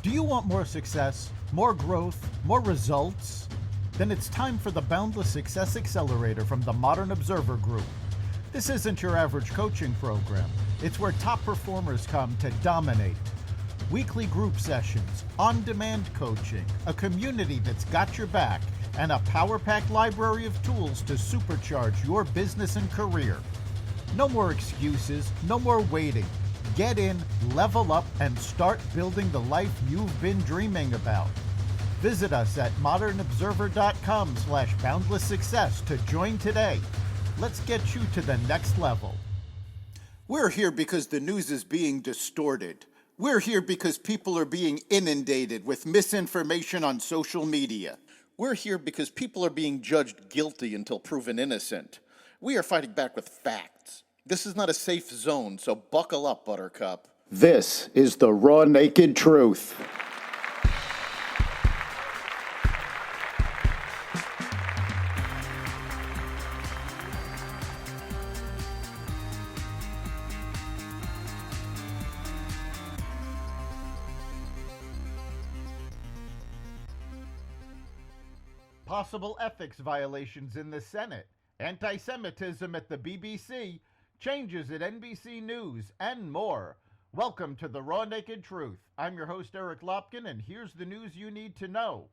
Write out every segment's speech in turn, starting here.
Do you want more success, more growth, more results? Then it's time for the Boundless Success Accelerator from the Modern Observer Group. This isn't your average coaching program. It's where top performers come to dominate. Weekly group sessions, on-demand coaching, a community that's got your back, and a power-packed library of tools to supercharge your business and career. No more excuses, no more waiting. Get in, level up, and start building the life you've been dreaming about. Visit us at modernobserver.com/boundless success to join today. Let's get you to the next level. We're here because the news is being distorted. We're here because people are being inundated with misinformation on social media. We're here because people are being judged guilty until proven innocent. We are fighting back with facts. This is not a safe zone, so buckle up, Buttercup. This is the raw, naked truth. Possible ethics violations in the Senate, antisemitism at the BBC, changes at NBC News, and more. Welcome to the Raw Naked Truth. I'm your host, Eric Lopkin, and here's the news you need to know.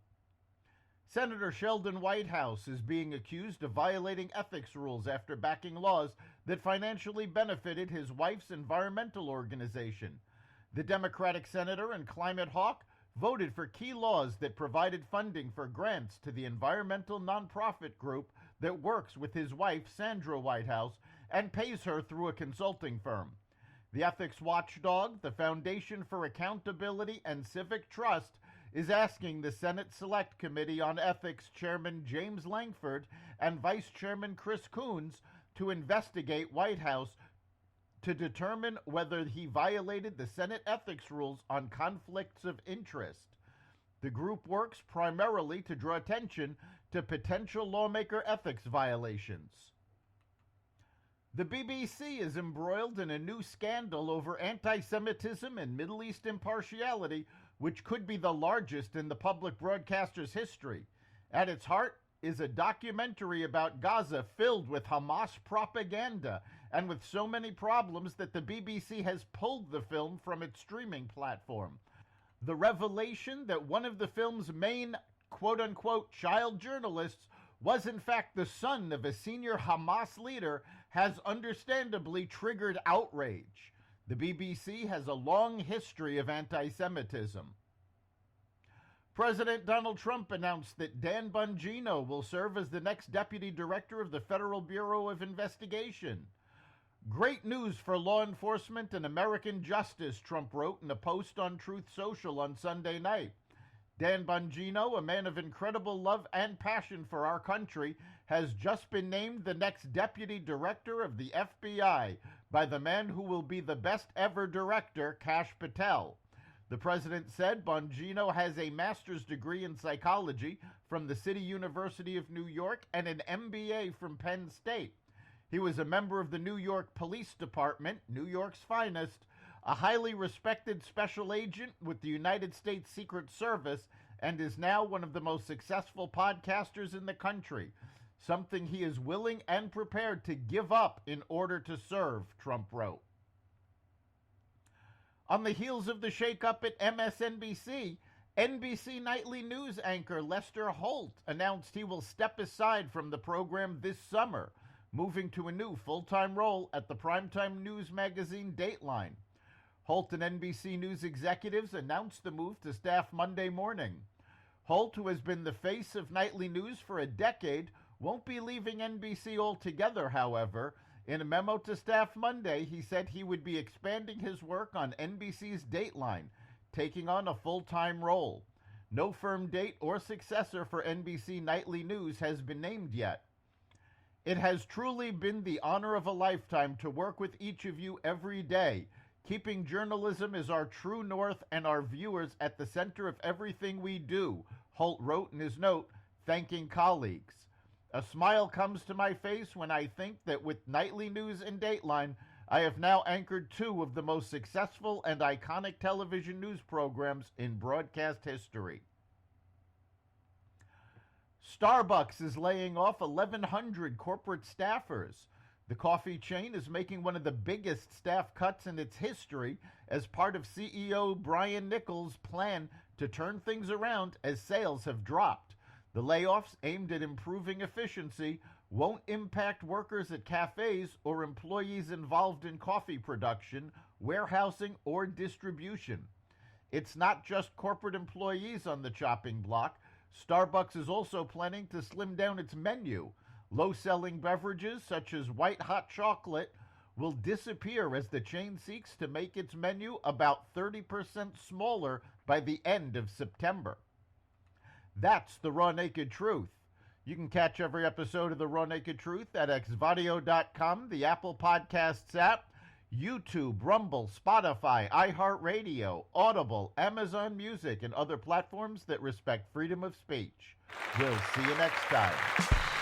Senator Sheldon Whitehouse is being accused of violating ethics rules after backing laws that financially benefited his wife's environmental organization. The Democratic senator and climate hawk voted for key laws that provided funding for grants to the environmental nonprofit group that works with his wife, Sandra Whitehouse, and pays her through a consulting firm. The ethics watchdog, the Foundation for Accountability and Civic Trust, is asking the Senate Select Committee on Ethics Chairman James Lankford and Vice Chairman Chris Coons to investigate Whitehouse to determine whether he violated the Senate ethics rules on conflicts of interest. The group works primarily to draw attention to potential lawmaker ethics violations. The BBC is embroiled in a new scandal over anti-Semitism and Middle East impartiality, which could be the largest in the public broadcaster's history. At its heart is a documentary about Gaza filled with Hamas propaganda and with so many problems that the BBC has pulled the film from its streaming platform. The revelation that one of the film's main quote-unquote child journalists was in fact the son of a senior Hamas leader has understandably triggered outrage. The BBC has a long history of anti-Semitism. President Donald Trump announced that Dan Bongino will serve as the next deputy director of the Federal Bureau of Investigation. Great news for law enforcement and American justice, Trump wrote in a post on Truth Social on Sunday night. Dan Bongino, a man of incredible love and passion for our country, has just been named the next deputy director of the FBI by the man who will be the best ever director, Kash Patel. The president said Bongino has a master's degree in psychology from the City University of New York and an MBA from Penn State. He was a member of the New York Police Department, New York's finest, a highly respected special agent with the United States Secret Service, and is now one of the most successful podcasters in the country, something he is willing and prepared to give up in order to serve, Trump wrote. On the heels of the shakeup at MSNBC, NBC nightly news anchor Lester Holt announced he will step aside from the program this summer, moving to a new full-time role at the primetime news magazine Dateline. Holt and NBC News executives announced the move to staff Monday morning. Holt, who has been the face of nightly news for a decade, won't be leaving NBC altogether, however. In a memo to staff Monday, he said he would be expanding his work on NBC's Dateline, taking on a full-time role. No firm date or successor for NBC Nightly News has been named yet. It has truly been the honor of a lifetime to work with each of you every day. Keeping journalism is our true north and our viewers at the center of everything we do, Holt wrote in his note, thanking colleagues. A smile comes to my face when I think that with Nightly News and Dateline, I have now anchored two of the most successful and iconic television news programs in broadcast history. Starbucks is laying off 1,100 corporate staffers. The coffee chain is making one of the biggest staff cuts in its history as part of CEO Brian Niccol's plan to turn things around as sales have dropped. The layoffs, aimed at improving efficiency, won't impact workers at cafes or employees involved in coffee production, warehousing, or distribution. It's not just corporate employees on the chopping block. Starbucks is also planning to slim down its menu. Low-selling beverages such as white hot chocolate will disappear as the chain seeks to make its menu about 30% smaller by the end of September. That's the Raw Naked Truth. You can catch every episode of the Raw Naked Truth at xvadio.com, the Apple Podcasts app, YouTube, Rumble, Spotify, iHeartRadio, Audible, Amazon Music, and other platforms that respect freedom of speech. We'll see you next time.